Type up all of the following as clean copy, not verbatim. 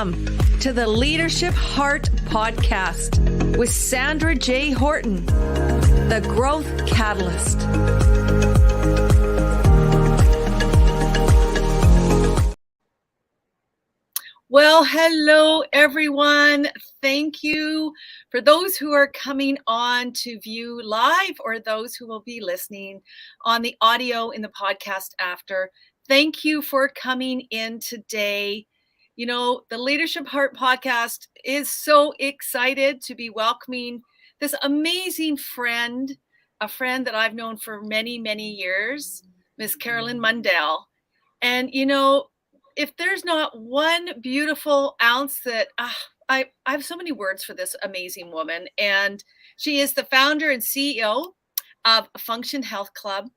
Welcome to the Leadership Heart Podcast with Sandra J. Horton, the Growth Catalyst. Well, hello, everyone. Thank you for those who are coming on to view live or those who will be listening on the audio in the podcast after. Thank you for coming in today. You know, the Leadership Heart Podcast is so excited to be welcoming this amazing friend, a friend that I've known for many, many years, Miss Carolyn Mundell. And, you know, if there's not one beautiful ounce that I have so many words for this amazing woman. And she is the founder and CEO of Function Health Club,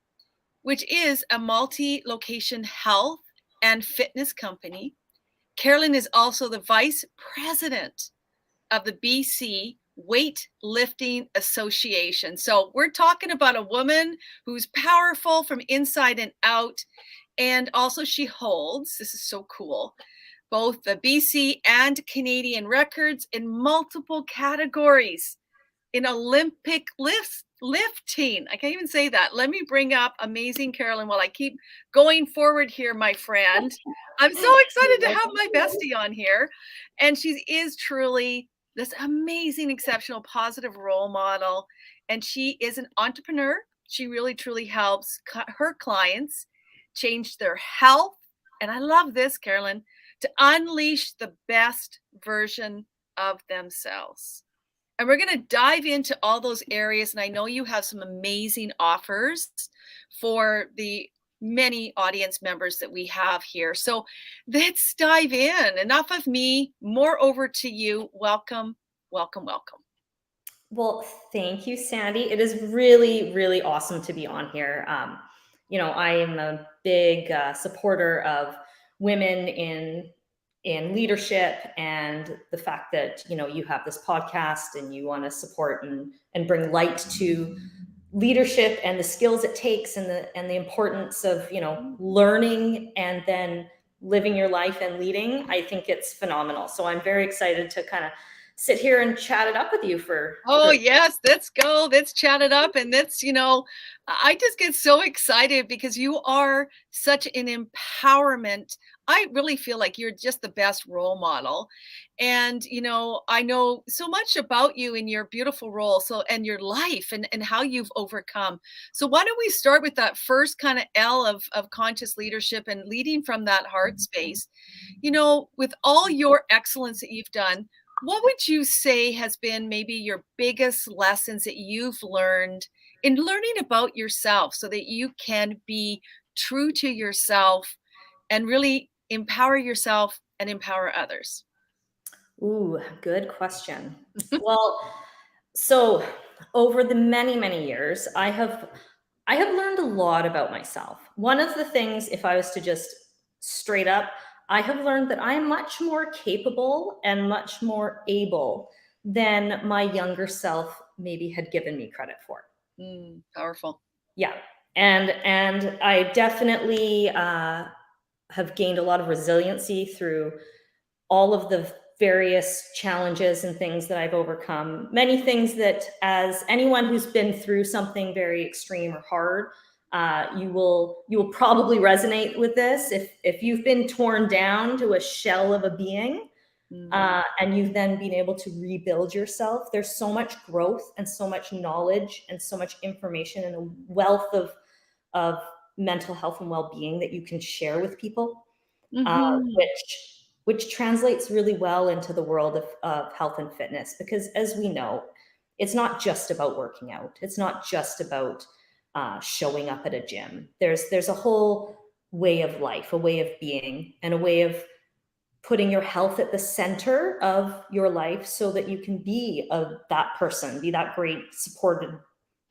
which is a multi-location health and fitness company. Carolyn is also the vice president of the BC Weightlifting Association. So we're talking about a woman who's powerful from inside and out. And also she holds, this is so cool, both the BC and Canadian records in multiple categories in Olympic lifting. I can't even say that. Let me bring up amazing Carolyn while I keep going forward here, my friend. I'm so excited to have my bestie on here. And she is truly this amazing, exceptional, positive role model. And she is an entrepreneur. She really, truly helps her clients change their health. And I love this, Carolyn, to unleash the best version of themselves. And we're going to dive into all those areas. And I know you have some amazing offers for the many audience members that we have here. So let's dive in. Enough of me, more over to you. Welcome, welcome, welcome. Well, thank you, Sandy. It is really, really awesome to be on here. I am a big supporter of women in leadership, and the fact that, you have this podcast and you want to support and bring light to leadership and the skills it takes and the importance of, learning and then living your life and leading. I think it's phenomenal. So I'm very excited to kind of sit here and chat it up with you yes, let's go. Let's chat it up. And that's, I just get so excited because you are such an empowerment. I really feel like you're just the best role model. And, I know so much about you in your beautiful role. And your life and how you've overcome. So why don't we start with that first kind of L of conscious leadership and leading from that heart space, with all your excellence that you've done. What would you say has been maybe your biggest lessons that you've learned in learning about yourself so that you can be true to yourself and really empower yourself and empower others? Ooh, good question. Well, so over the many, many years, I have learned a lot about myself. One of the things, if I was to just straight up, I have learned that I am much more capable and much more able than my younger self maybe had given me credit for. Powerful. Yeah. And I definitely have gained a lot of resiliency through all of the various challenges and things that I've overcome. Many things that, as anyone who's been through something very extreme or hard, you will probably resonate with this. If you've been torn down to a shell of a being, and you've then been able to rebuild yourself, there's so much growth and so much knowledge and so much information and a wealth of mental health and well-being that you can share with people, which translates really well into the world of health and fitness. Because as we know, it's not just about working out. It's not just about showing up at a gym. There's a whole way of life, a way of being, and a way of putting your health at the center of your life so that you can be that person, be that great, supported,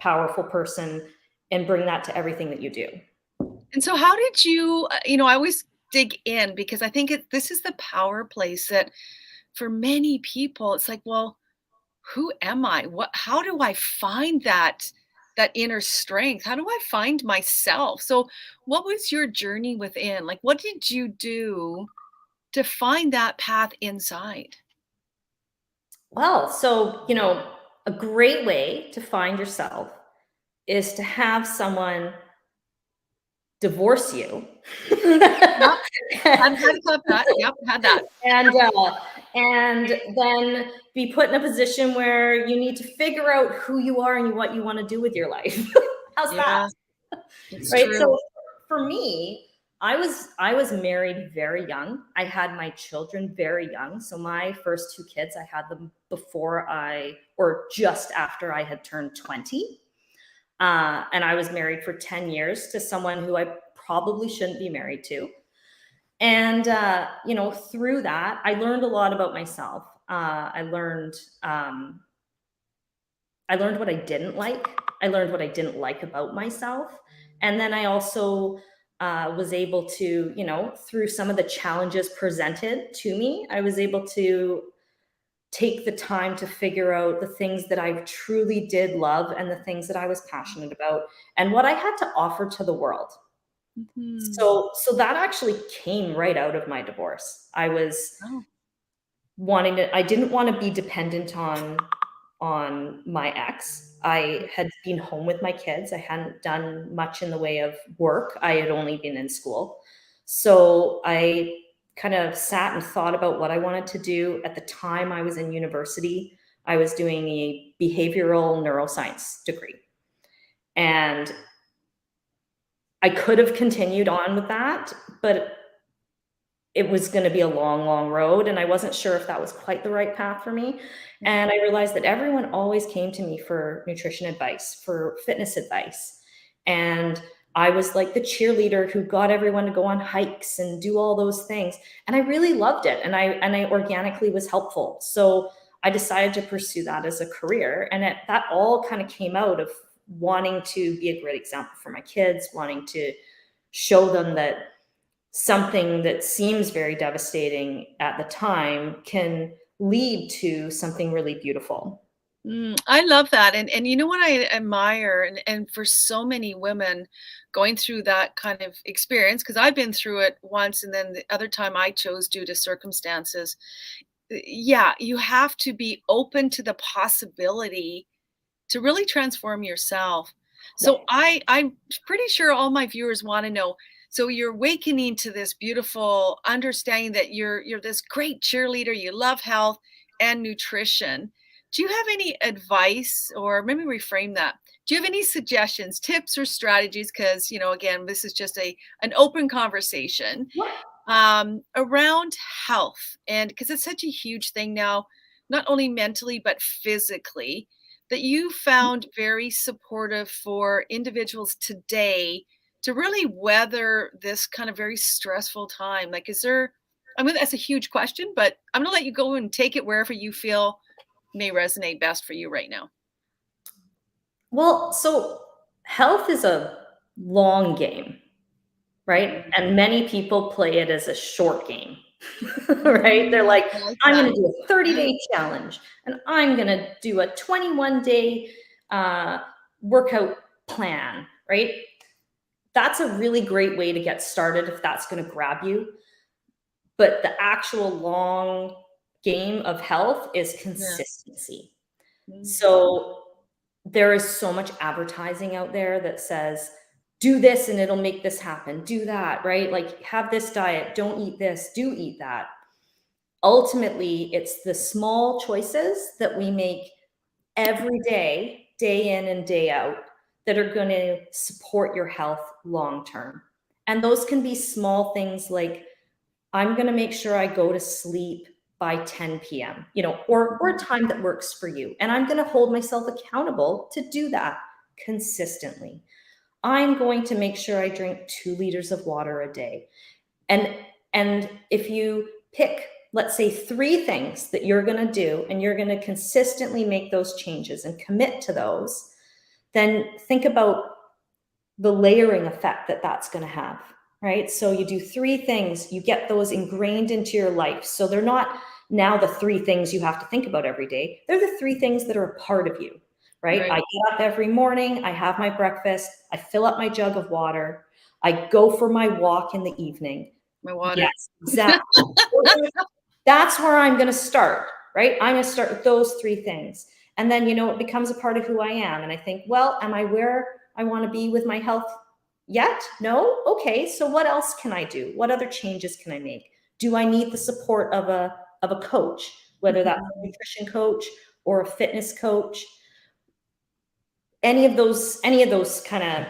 powerful person, and bring that to everything that you do. And so how did you, I always dig in because I think this is the power place that for many people, it's like, well, who am I? How do I find that inner strength? How do I find myself? So what was your journey within? Like, what did you do to find that path inside? Well, so, a great way to find yourself is to have someone divorce you. Yep. Had to cut that. Yep, had that. and and then be put in a position where you need to figure out who you are and what you want to do with your life. How's that? Yeah, it's Right? true. So for me, I was married very young. I had my children very young. So my first two kids, I had them before or just after I had turned 20. And I was married for 10 years to someone who I probably shouldn't be married to. And, through that, I learned a lot about myself. I learned what I didn't like. I learned what I didn't like about myself. And then I also was able to, through some of the challenges presented to me, I was able to take the time to figure out the things that I truly did love and the things that I was passionate about and what I had to offer to the world. Mhm. So that actually came right out of my divorce. I was Oh, I didn't want to be dependent on my ex. I had been home with my kids. I hadn't done much in the way of work. I had only been in school. So I kind of sat and thought about what I wanted to do. At the time I was in university, I was doing a behavioral neuroscience degree. And I could have continued on with that, but it was going to be a long, long road. And I wasn't sure if that was quite the right path for me. yeah. And I realized that everyone always came to me for nutrition advice, for fitness advice. And I was like the cheerleader who got everyone to go on hikes and do all those things. And I really loved it. And I organically was helpful. So I decided to pursue that as a career. And that all kind of came out of wanting to be a great example for my kids, wanting to show them that something that seems very devastating at the time can lead to something really beautiful. I love that, and you know what I admire, and for so many women going through that kind of experience, because 'cause I've been through it once, and then the other time I chose due to circumstances. Yeah, you have to be open to the possibility to really transform yourself. Yeah. So I'm pretty sure all my viewers wanna know, so you're awakening to this beautiful understanding that you're this great cheerleader, you love health and nutrition. Do you have any advice, or maybe reframe that? Do you have any suggestions, tips, or strategies? Because, again, this is just an open conversation around health. And because it's such a huge thing now, not only mentally, but physically, that you found very supportive for individuals today to really weather this kind of very stressful time. Like, that's a huge question, but I'm going to let you go and take it wherever you feel may resonate best for you right now. Well, so health is a long game, right? Mhm. And many people play it as a short game, right? They're like, I like I'm going that. to do a Yeah. 30-day challenge and I'm going to do a 21-day workout plan, right? That's a really great way to get started if that's going to grab you. But the actual long game of health is Yeah. consistency. Mm. So there is so much advertising out there that says, do this and it'll make this happen. Do that, right? Like, have this diet, don't eat this, do eat that. Ultimately, it's the small choices that we make every day, day in and day out, that are going to support your health long term. And those can be small things like, I'm going to make sure I go to sleep by 10 p.m., or a time that works for you. And I'm going to hold myself accountable to do that consistently. I'm going to make sure I drink 2 liters of water a day. And if you pick, let's say, 3 things that you're going to do, and you're going to consistently make those changes and commit to those, then think about the layering effect that that's going to have, right? So you do 3 things, you get those ingrained into your life. So they're not now the 3 things you have to think about every day. They're the 3 things that are a part of you, right? Right. I get up every morning, I have my breakfast, I fill up my jug of water, I go for my walk in the evening. My water. Yes, exactly. That's where I'm going to start, right? I'm going to start with those three things. And then, it becomes a part of who I am. And I think, well, am I where I want to be with my health yet? No? Okay. So what else can I do? What other changes can I make? Do I need the support of a coach, whether that's a nutrition coach or a fitness coach? Any of those kind of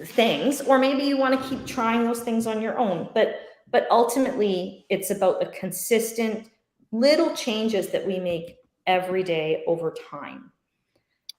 things, or maybe you want to keep trying those things on your own. But ultimately, it's about the consistent little changes that we make every day over time.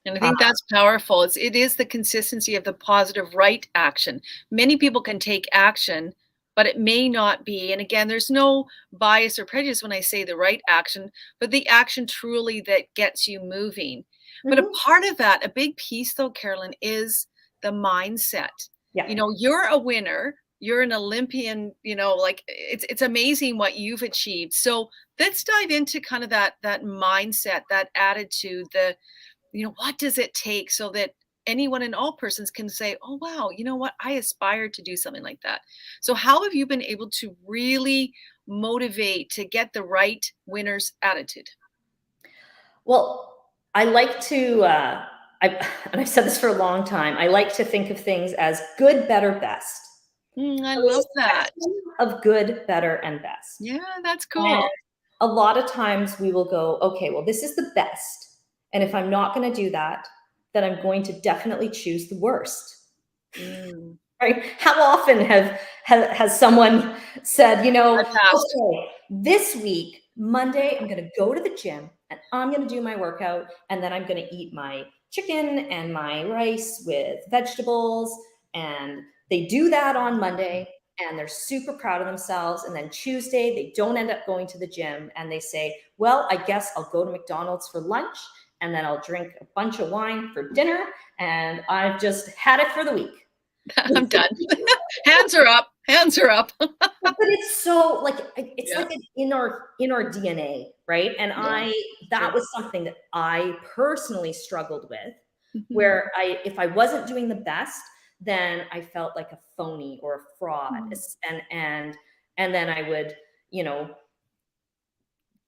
And I think that's powerful. It is the consistency of the positive right action. Many people can take action, but it may not be. And again, there's no bias or prejudice when I say the right action, but the action truly that gets you moving. But a part of that, a big piece though, Carolyn, is the mindset. Yeah. You're a winner. You're an Olympian, like it's amazing what you've achieved. So let's dive into kind of that mindset, that attitude, what does it take so that anyone and all persons can say, oh, wow, you know what? I aspire to do something like that. So how have you been able to really motivate to get the right winner's attitude? Well, I like to, and I've said this for a long time, I like to think of things as good, better, best. I love that. Of good, better, and best. Yeah, that's cool. And a lot of times we will go, okay, well, this is the best. And if I'm not going to do that, then I'm going to definitely choose the worst. Right? How often has someone said, okay, this week, Monday, I'm going to go to the gym and I'm going to do my workout, and then I'm going to eat my chicken and my rice with vegetables. And they do that on Monday and they're super proud of themselves. And then Tuesday, they don't end up going to the gym and they say, well, I guess I'll go to McDonald's for lunch, and then I'll drink a bunch of wine for dinner, and I've just had it for the week. I'm done. Hands are up. Hands are up. But it's so like like in our DNA, right? And that was something that I personally struggled with, where if I wasn't doing the best, then I felt like a phony or a fraud, and then I would,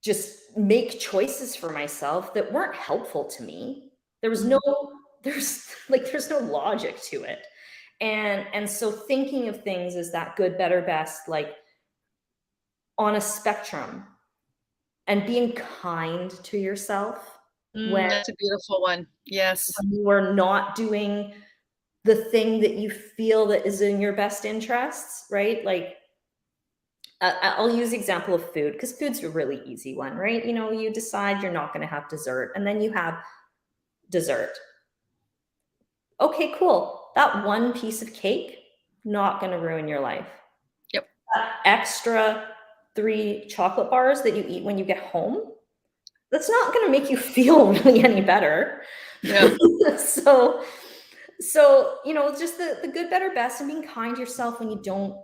just make choices for myself that weren't helpful to me. There's no logic to it. And so thinking of things as that good, better, best, like on a spectrum, and being kind to yourself when that's a beautiful one. Yes. When you are not doing the thing that you feel that is in your best interests, right? Like, I'll use the example of food, because food's a really easy one, right? You decide you're not going to have dessert, and then you have dessert. Okay, cool. That one piece of cake, not going to ruin your life. Yep. That extra 3 chocolate bars that you eat when you get home, that's not going to make you feel really any better. Yeah. So, just the good, better, best, and being kind to yourself when you don't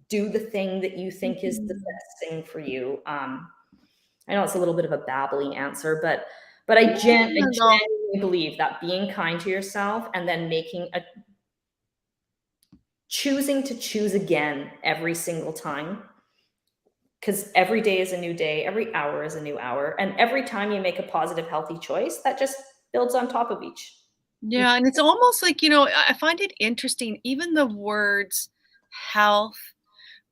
do the thing that you think is the best thing for you. I know it's a little bit of a babbly answer, but I genuinely believe that being kind to yourself and then choosing to choose again every single time, because every day is a new day, every hour is a new hour, and every time you make a positive, healthy choice, that just builds on top of each. Yeah, and it's almost like, I find it interesting, even the words health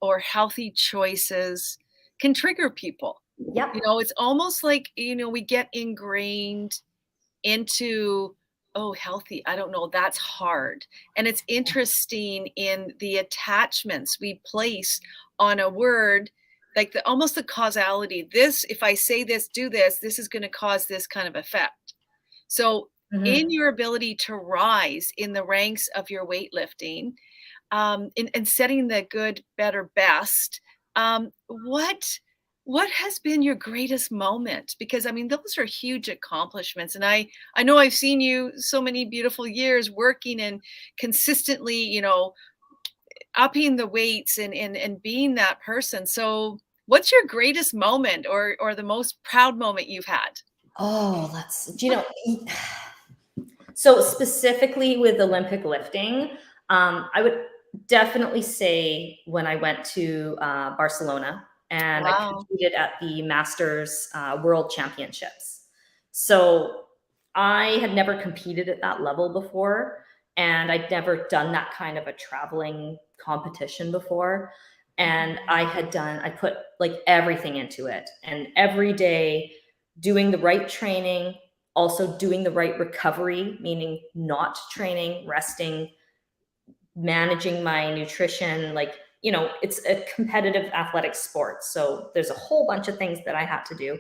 or healthy choices can trigger people. Yep. It's almost like, we get ingrained into, oh, healthy, I don't know, that's hard. And it's interesting in the attachments we place on a word, like almost the causality. This, if I say this, do this, this is going to cause this kind of effect. So in your ability to rise in the ranks of your weightlifting, and setting the good, better, best, what has been your greatest moment? Because those are huge accomplishments, and I know I've seen you so many beautiful years working and consistently, upping the weights and being that person. So what's your greatest moment or the most proud moment you've had? Oh, so specifically with Olympic lifting, I would definitely say when I went to Barcelona and I Wow. competed at the Masters World Championships. So I had never competed at that level before, and I'd never done that kind of a traveling competition before. And I put like everything into it, and every day doing the right training, also doing the right recovery, meaning not training, resting, managing my nutrition. Like, it's a competitive athletic sport, so there's a whole bunch of things that I had to do.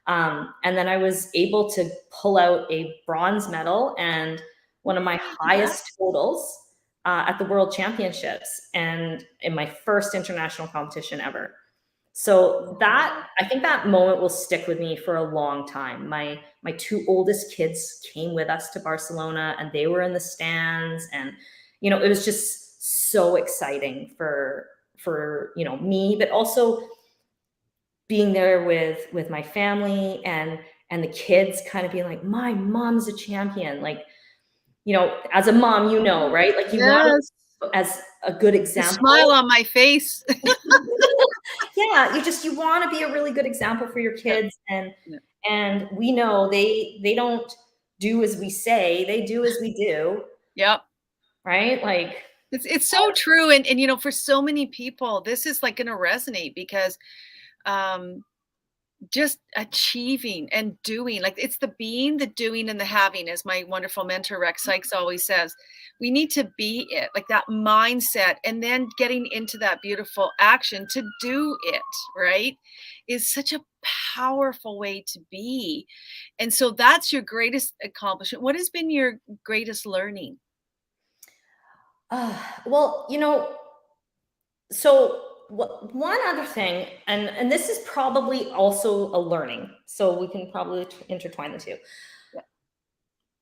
And then I was able to pull out a bronze medal and one of my highest totals at the World Championships, and in my first international competition ever. So that, I think that moment will stick with me for a long time. My two oldest kids came with us to Barcelona, and they were in the stands, and it was just so exciting for me, but also being there with my family, and the kids kind of being like, my mom's a champion. Like, as a mom, right? Like, you want Yes. to, as a good The smile example. on my face. Yeah, you want to be a really good example for your Yeah. kids, and Yeah. and we know they don't do as we say, they do as we do, Yep. right? Like, It's so true. And for so many people, this is like gonna resonate because um just achieving and doing, like it's the being, the doing, and the having, as my wonderful mentor Rex Sykes always says. We need to be it, like that mindset, and then getting into that beautiful action to do it, right, is such a powerful way to be. And so that's your greatest accomplishment. What has been your greatest learning? well, so one other thing, and this is probably also a learning, so we can probably intertwine the two. Yeah.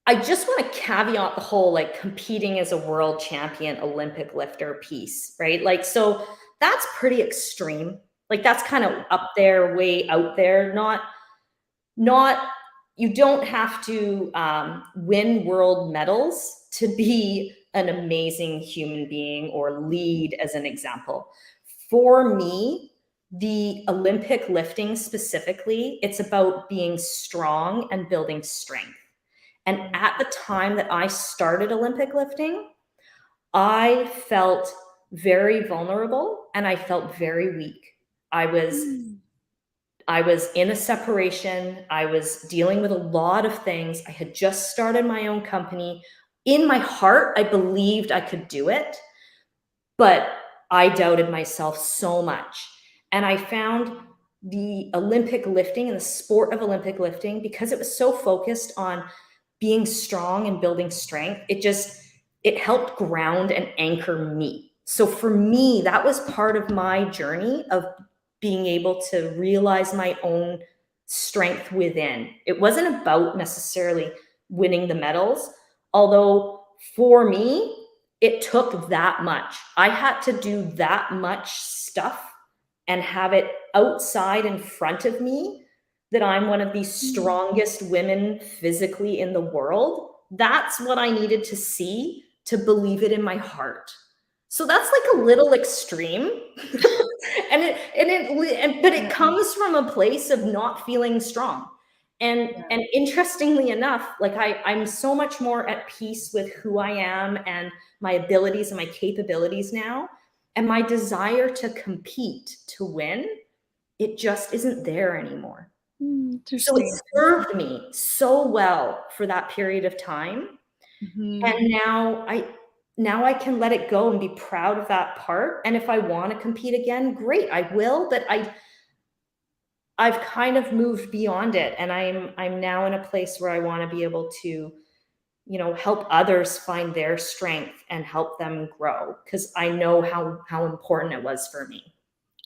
I just want to caveat the whole like competing as a world champion Olympic lifter piece, right? Like, so that's pretty extreme. Like, that's kind of up there, way out there. Not You don't have to win world medals to be an amazing human being or lead as an example. For me, the Olympic lifting specifically, it's about being strong and building strength. And at the time that I started Olympic lifting, I felt very vulnerable and I felt very weak. I was Mm. I was in a separation. I was dealing with a lot of things. I had just started my own company. In my heart, I believed I could do it, but I doubted myself so much. And I found the Olympic lifting and the sport of Olympic lifting, because it was so focused on being strong and building strength, it helped ground and anchor me. So for me, that was part of my journey of being able to realize my own strength within. It wasn't about necessarily winning the medals, although for me, it took that much. I had to do that much stuff and have it outside in front of me that I'm one of the strongest women physically in the world. That's what I needed to see to believe it in my heart. So that's like a little extreme. But it Yeah. comes from a place of not feeling strong. And interestingly enough, like I'm so much more at peace with who I am and my abilities and my capabilities now. And my desire to compete, to win, it just isn't there anymore. So it Interesting. served me so well for that period of time. Mhm. And now I can let it go and be proud of that part. And if I want to compete again, great, I will. But I've kind of moved beyond it, and I'm now in a place where I want to be able to, help others find their strength and help them grow, because I know how important it was for me.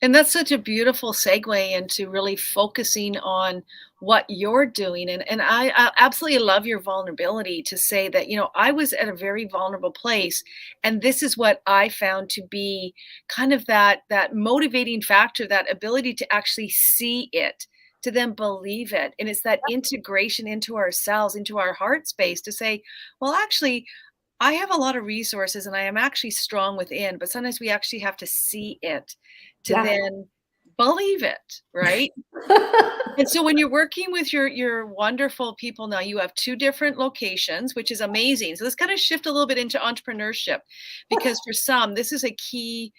And that's such a beautiful segue into really focusing on what you're doing. And I absolutely love your vulnerability to say that, I was at a very vulnerable place. And this is what I found to be kind of that motivating factor, that ability to actually see it, to then believe it. And it's that integration into ourselves, into our heart space to say, well, actually, I have a lot of resources and I am actually strong within, but sometimes we actually have to see it to Yeah. then believe it, right? And so when you're working with your wonderful people now, you have 2 different locations, which is amazing. So let's kind of shift a little bit into entrepreneurship because for some, this is a key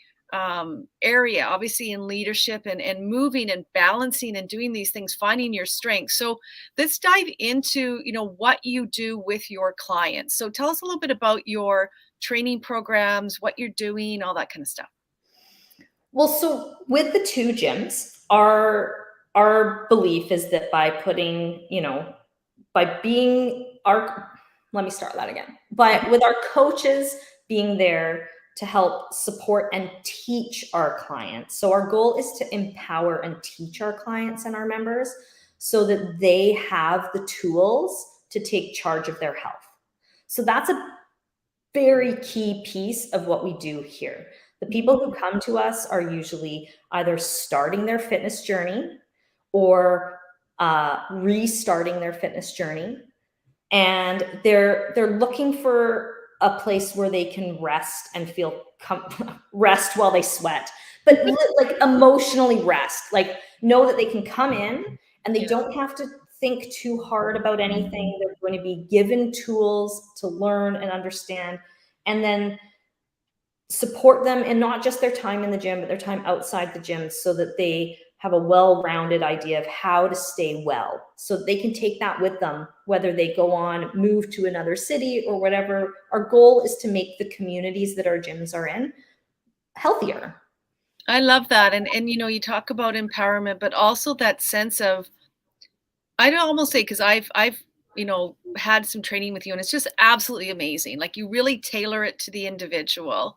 area, obviously in leadership and moving and balancing and doing these things, finding your strengths. So let's dive into, what you do with your clients. So tell us a little bit about your training programs, what you're doing, all that kind of stuff. Well, so with the 2 gyms, our belief is that by putting, by being our let me start that again. But with our coaches being there to help support and teach our clients. So our goal is to empower and teach our clients and our members so that they have the tools to take charge of their health. So that's a very key piece of what we do here. The people who come to us are usually either starting their fitness journey or restarting their fitness journey, and they're looking for a place where they can rest and feel rest while they sweat, but like emotionally rest, like know that they can come in and they Yeah. don't have to think too hard about anything. They're going to be given tools to learn and understand, and then support them in not just their time in the gym, but their time outside the gym so that they have a well-rounded idea of how to stay well. So they can take that with them, whether they go on, move to another city or whatever. Our goal is to make the communities that our gyms are in healthier. I love that. And you talk about empowerment, but also that sense of, I'd almost say, because I've had some training with you, and it's just absolutely amazing. Like you really tailor it to the individual,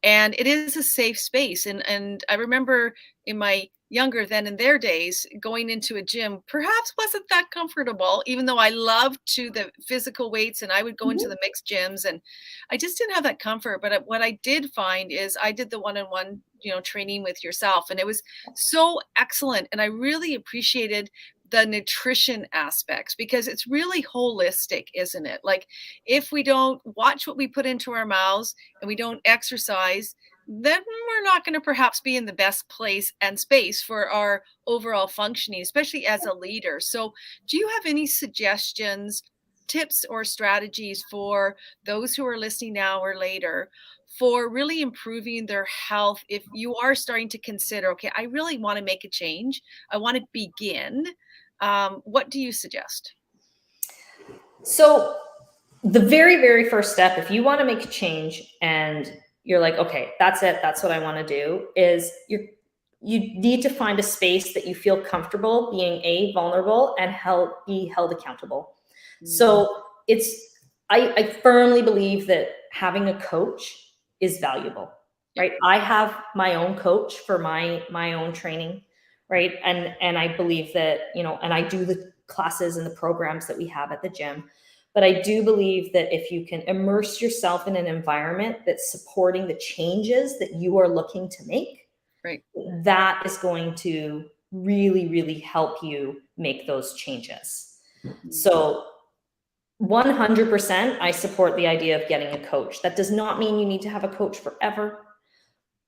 and it is a safe space. And I remember in my younger then in their days going into a gym perhaps wasn't that comfortable, even though I loved to the physical weights and I would go into Mhm. the mixed gyms, and I just didn't have that comfort. But what I did find is I did the one-on-one training with yourself, and it was so excellent, and I really appreciated the nutrition aspects because it's really holistic, isn't it? Like if we don't watch what we put into our mouths and we don't exercise, then we're not going to perhaps be in the best place and space for our overall functioning, especially as a leader. So, do you have any suggestions, tips, or strategies for those who are listening now or later for really improving their health if you are starting to consider, okay, I really want to make a change, I want to begin? What do you suggest? So the very, very first step, if you want to make a change and you're like, okay, that's it, that's what I want to do, is you need to find a space that you feel comfortable being vulnerable and be held accountable. Mm. So I firmly believe that having a coach is valuable, Yeah. right? I have my own coach for my own training, right? And I believe that, and I do the classes and the programs that we have at the gym. But I do believe that if you can immerse yourself in an environment that's supporting the changes that you are looking to make, Right. that is going to really, really help you make those changes. Mhm. So 100%, I support the idea of getting a coach. That does not mean you need to have a coach forever.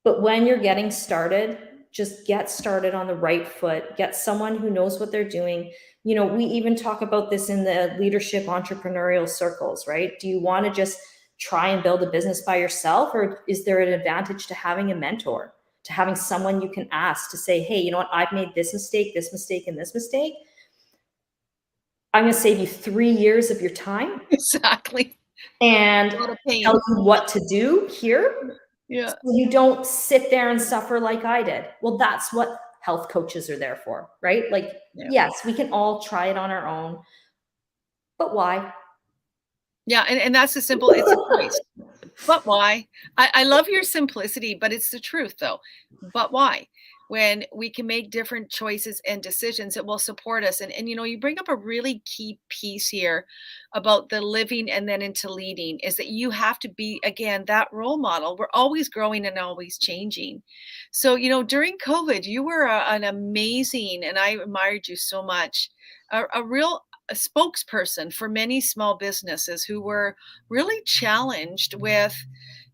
But when you're getting started, just get started on the right foot. Get someone who knows what they're doing. We even talk about this in the leadership entrepreneurial circles, right? Do you want to just try and build a business by yourself, or is there an advantage to having a mentor, to having someone you can ask to say, hey, you know what? I've made this mistake, and this mistake. I'm going to save you 3 years of your time Exactly. and A lot of tell pain. you what to do here, Yeah. so you don't sit there and suffer like I did. Well, that's what health coaches are there for, right? Like, Yeah. yes, we can all try it on our own, but why? Yeah. And that's a simple, it's a choice. But why? I love your simplicity, but it's the truth though. But why? When we can make different choices and decisions that will support us. And you bring up a really key piece here about the living and then into leading is that you have to be, again, that role model. We're always growing and always changing. So, during COVID, you were an amazing, and I admired you so much, a real a spokesperson for many small businesses who were really challenged with,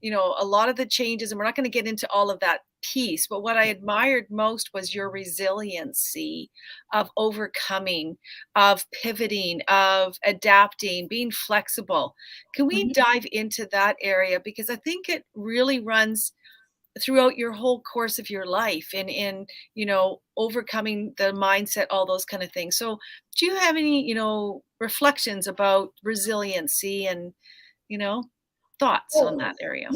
a lot of the changes. And we're not going to get into all of that piece, but what I admired most was your resiliency of overcoming, of pivoting, of adapting, being flexible. Can we dive into that area? Because I think it really runs throughout your whole course of your life, and in overcoming the mindset, all those kind of things. So do you have any reflections about resiliency and thoughts on Well, that area?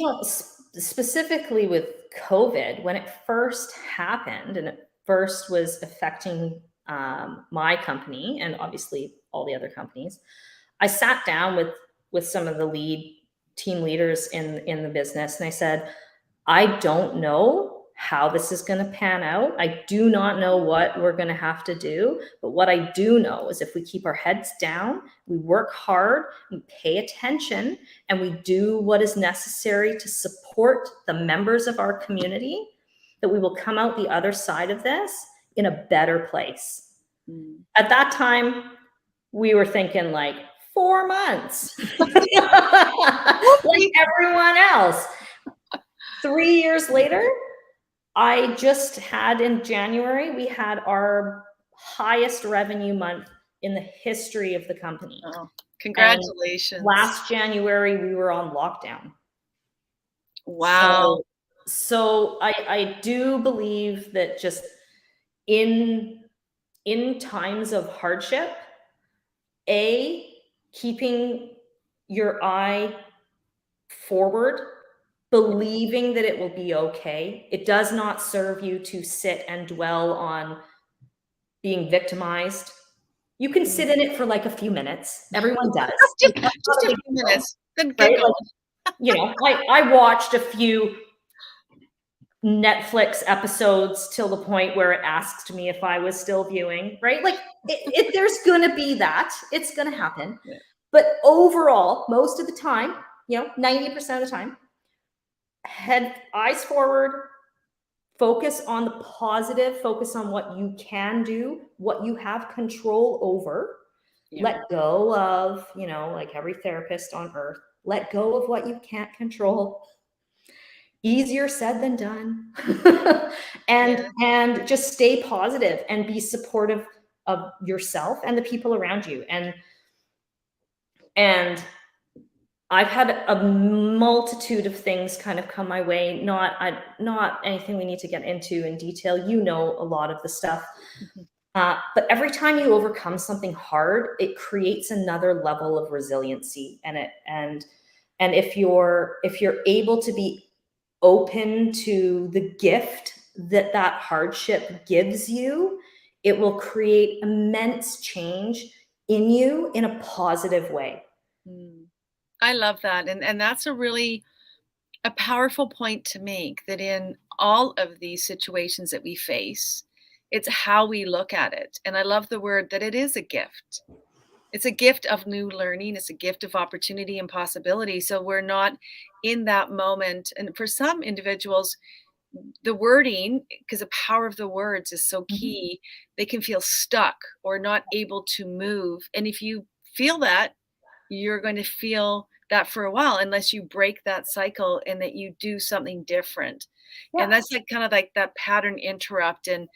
specifically with COVID, when it first happened and it first was affecting my company and obviously all the other companies, I sat down with some of the team leaders in the business, and I said, I don't know how this is going to pan out. I do not know what we're going to have to do. But what I do know is if we keep our heads down, we work hard, we pay attention, and we do what is necessary to support the members of our community, that we will come out the other side of this in a better place. At that time, we were thinking like 4 months, like everyone else. 3 years later, I just had in January, we had our highest revenue month in the history of the company. Oh, congratulations. And last January, we were on lockdown. Wow. So I do believe that just in times of hardship, keeping your eye forward, believing that it will be okay. It does not serve you to sit and dwell on being victimized. You can sit in it for like a few minutes. Everyone does. just a few minutes. Then get right? going. Like, I watched a few Netflix episodes till the point where it asked me if I was still viewing, right? Like there's going to be that. It's going to happen. Yeah. But overall, most of the time, 90% of the time, eyes forward, focus on the positive, focus on what you can do, what you have control over. Yeah. Let go of, like every therapist on earth, let go of what you can't control. Easier said than done. And just stay positive and be supportive of yourself and the people around you. And I've had a multitude of things kind of come my way, not anything we need to get into in detail. A lot of the stuff. But every time you overcome something hard, it creates another level of resiliency. And if you're able to be open to the gift that hardship gives you, it will create immense change in you in a positive way. I love that. And that's a powerful point to make, that in all of these situations that we face, it's how we look at it. And I love the word that it is a gift. It's a gift of new learning. It's a gift of opportunity and possibility. So we're not in that moment. And for some individuals, the wording, because the power of the words is so key, they can feel stuck or not able to move. And if you feel that, you're going to feel that for a while, unless you break that cycle and that you do something different. Yeah. And that's kind of like that pattern interrupt, and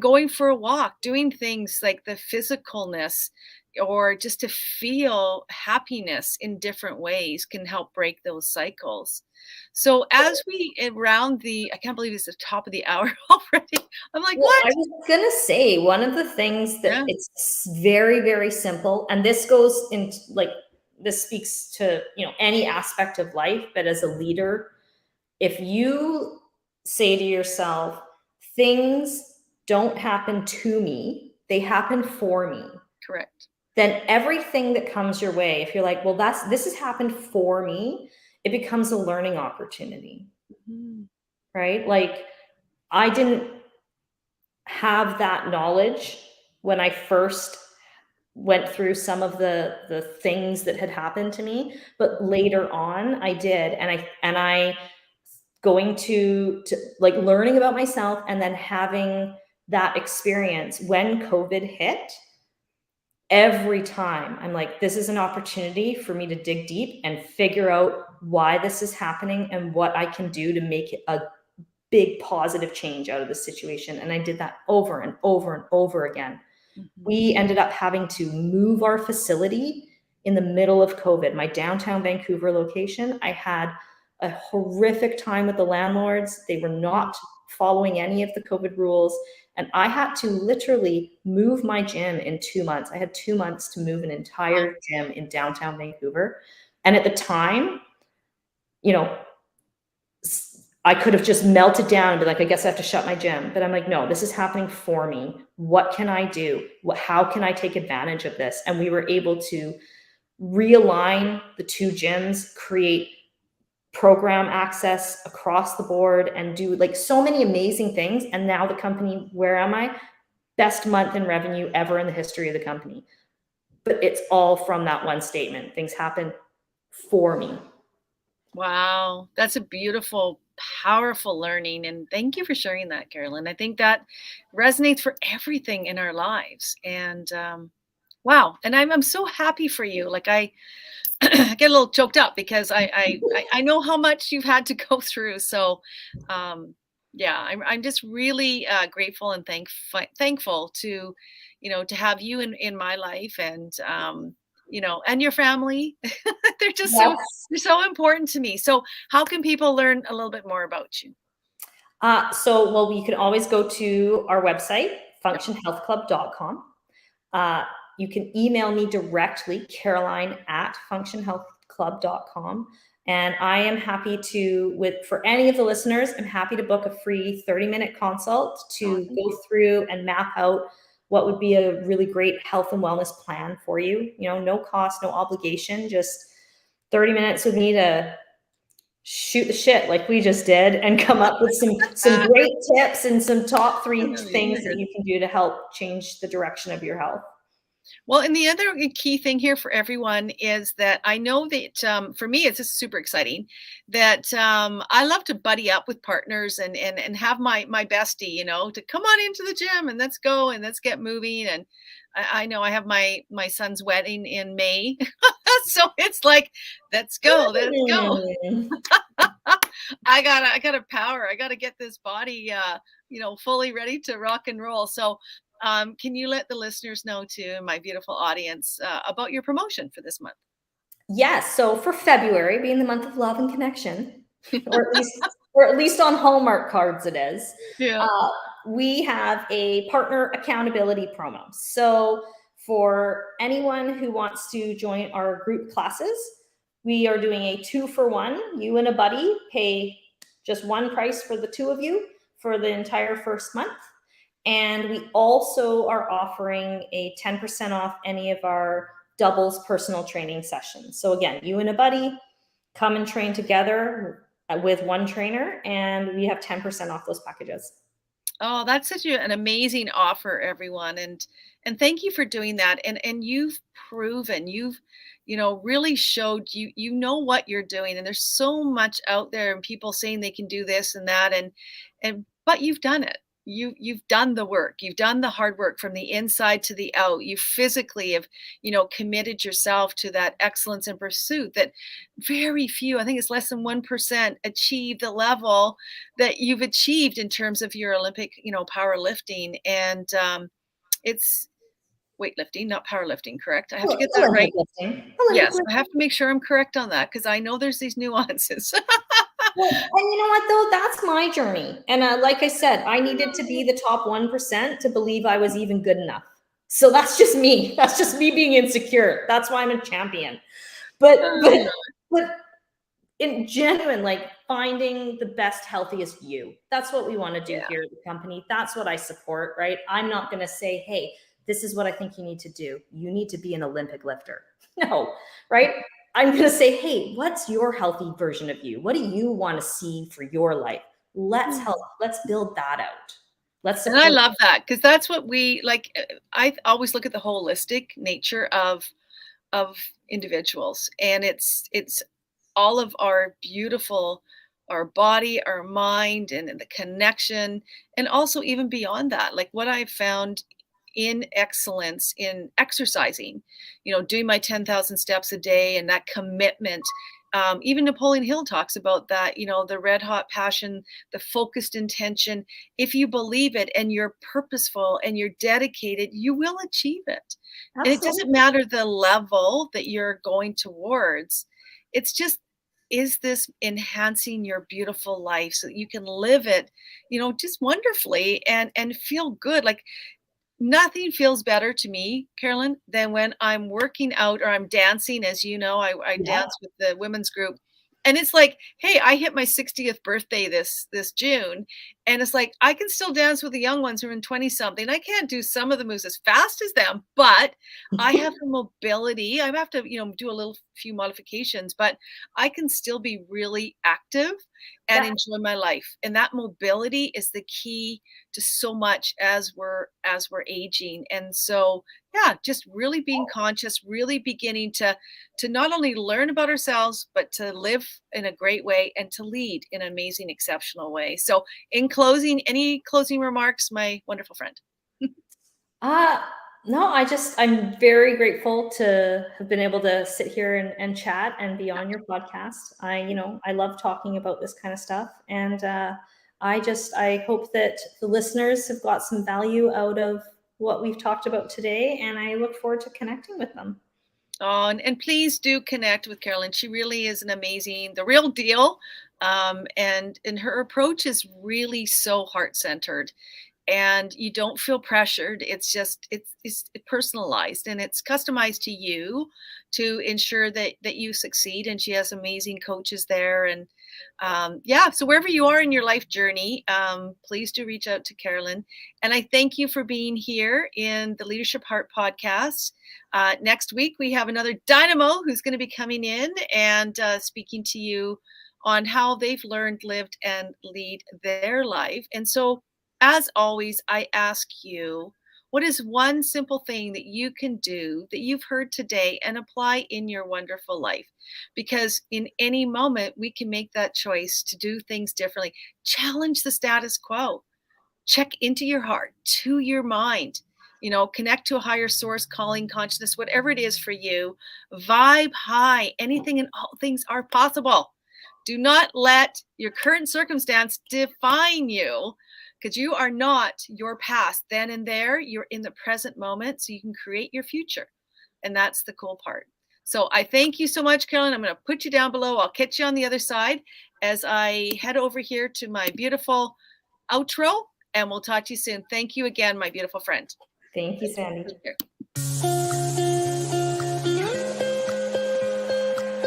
going for a walk, doing things like the physicalness, or just to feel happiness in different ways, can help break those cycles. So as we round I can't believe it's the top of the hour already. I'm like, what? I was going to say, one of the things that it's very, very simple, and this goes into this speaks to, any aspect of life, but as a leader, if you say to yourself, things don't happen to me, they happen for me. Correct. Then everything that comes your way, if you're like, well, this has happened for me, it becomes a learning opportunity. Right? Like, I didn't have that knowledge when I first went through some of the things that had happened to me, but later on I did. And I going to like learning about myself, and then having that experience when COVID hit, every time I'm like, this is an opportunity for me to dig deep and figure out why this is happening and what I can do to make it a big positive change out of the situation. And I did that over and over and over again. Mm-hmm. We ended up having to move our facility in the middle of COVID. My downtown Vancouver location, I had a horrific time with the landlords. They were not following any of the COVID rules. And I had to literally move my gym in 2 months. I had 2 months to move an entire gym in downtown Vancouver. And at the time, you know, I could have just melted down and be like, I guess I have to shut my gym. But I'm like, no, this is happening for me. What can I do? How can I take advantage of this? And we were able to realign the two gyms, create program access across the board, and do like so many amazing things. And now the company, where am I? Best month in revenue ever in the history of the company. But it's all from that one statement. Things happen for me. Wow, that's a beautiful, powerful learning. And thank you for sharing that, Carolyn. I think that resonates for everything in our lives. And wow, and I'm so happy for you. Like I get a little choked up because I know how much you've had to go through. So yeah, I'm just really grateful and thankful to, to have you in my life, and and your family. They're just they're so important to me. So how can people learn a little bit more about you? Well, you can always go to our website, functionhealthclub.com. You can email me directly, caroline@functionhealthclub.com. And I am happy to, for any of the listeners, I'm happy to book a free 30-minute consult to go through and map out what would be a really great health and wellness plan for you. No cost, no obligation, just 30 minutes with me to shoot the shit like we just did and come up with some great tips and some top 3 things that you can do to help change the direction of your health. Well, and the other key thing here for everyone is that I know that for me, it's just super exciting that I love to buddy up with partners and have my bestie, to come on into the gym and let's go and let's get moving. And I know I have my son's wedding in May, so it's like, let's go. I gotta power. I gotta get this body, fully ready to rock and roll. So. Can you let the listeners know too, my beautiful audience, about your promotion for this month? Yes. So for February, being the month of love and connection, or at least on Hallmark cards it is, Yeah. We have a partner accountability promo. So for anyone who wants to join our group classes, we are doing a 2-for-1. You and a buddy pay just one price for the 2 of you for the entire first month. And we also are offering a 10% off any of our doubles personal training sessions. So again, you and a buddy come and train together with one trainer, and we have 10% off those packages. Oh, that's such an amazing offer, everyone. And thank you for doing that. And you've proven, you've, really showed you know what you're doing. And there's so much out there and people saying they can do this and that. But you've done it. You've done the work. You've done the hard work from the inside to the out. You physically have, committed yourself to that excellence and pursuit that very few, I think it's less than 1%, achieve the level that you've achieved in terms of your Olympic, powerlifting. And it's weightlifting, not powerlifting, correct? I have to get that right. Yes, I have to make sure I'm correct on that because I know there's these nuances. Well, and you know what, though? That's my journey. And like I said, I needed to be the top 1% to believe I was even good enough. So that's just me. That's just me being insecure. That's why I'm a champion. But in genuine, like finding the best, healthiest you. That's what we want to do here at the company. That's what I support, right? I'm not going to say, hey, this is what I think you need to do. You need to be an Olympic lifter. No, right? I'm going to say, hey, what's your healthy version of you? What do you want to see for your life? Let's help. Let's build that out. And I love that because that's what we like. I always look at the holistic nature of individuals, and it's all of our beautiful, our body, our mind, and the connection, and also even beyond that, like what I've found in excellence in exercising, doing my 10,000 steps a day, and that commitment. Even Napoleon Hill talks about that, the red hot passion, the focused intention. If you believe it and you're purposeful and you're dedicated, you will achieve it. And it doesn't matter the level that you're going towards. It's just, is this enhancing your beautiful life so that you can live it, just wonderfully and feel good? Like, nothing feels better to me, Carolyn, than when I'm working out or I'm dancing. As you know, I Yeah. dance with the women's group. And it's like, hey, I hit my 60th birthday this June. And it's like, I can still dance with the young ones who are in 20 something. I can't do some of the moves as fast as them, but I have the mobility. I have to, do a little few modifications, but I can still be really active and enjoy my life. And that mobility is the key to so much as we're aging. And so, yeah, just really being conscious, really beginning to not only learn about ourselves, but to live in a great way and to lead in an amazing, exceptional way. So in closing, any closing remarks, my wonderful friend? No, I'm very grateful to have been able to sit here and chat and be on your podcast. I love talking about this kind of stuff. And I hope that the listeners have got some value out of what we've talked about today. And I look forward to connecting with them. Oh, and please do connect with Carolyn. She really is the real deal. And her approach is really so heart-centered, and you don't feel pressured. It's just, it's personalized and it's customized to you to ensure that you succeed. And she has amazing coaches there. And yeah, so wherever you are in your life journey, please do reach out to Carolyn. And I thank you for being here in the Leadership Heart podcast. Next week, we have another dynamo who's going to be coming in and speaking to you on how they've learned, lived, and lead their life. And so, as always, I ask you, what is one simple thing that you can do that you've heard today and apply in your wonderful life? Because in any moment, we can make that choice to do things differently. Challenge the status quo. Check into your heart, to your mind, connect to a higher source, calling, consciousness, whatever it is for you. Vibe high. Anything and all things are possible. Do not let your current circumstance define you, because you are not your past then and there. You're in the present moment, so you can create your future. And that's the cool part. So I thank you so much, Carolyn. I'm going to put you down below. I'll catch you on the other side as I head over here to my beautiful outro, and we'll talk to you soon. Thank you again, my beautiful friend. Thank you, Sandy. Take care.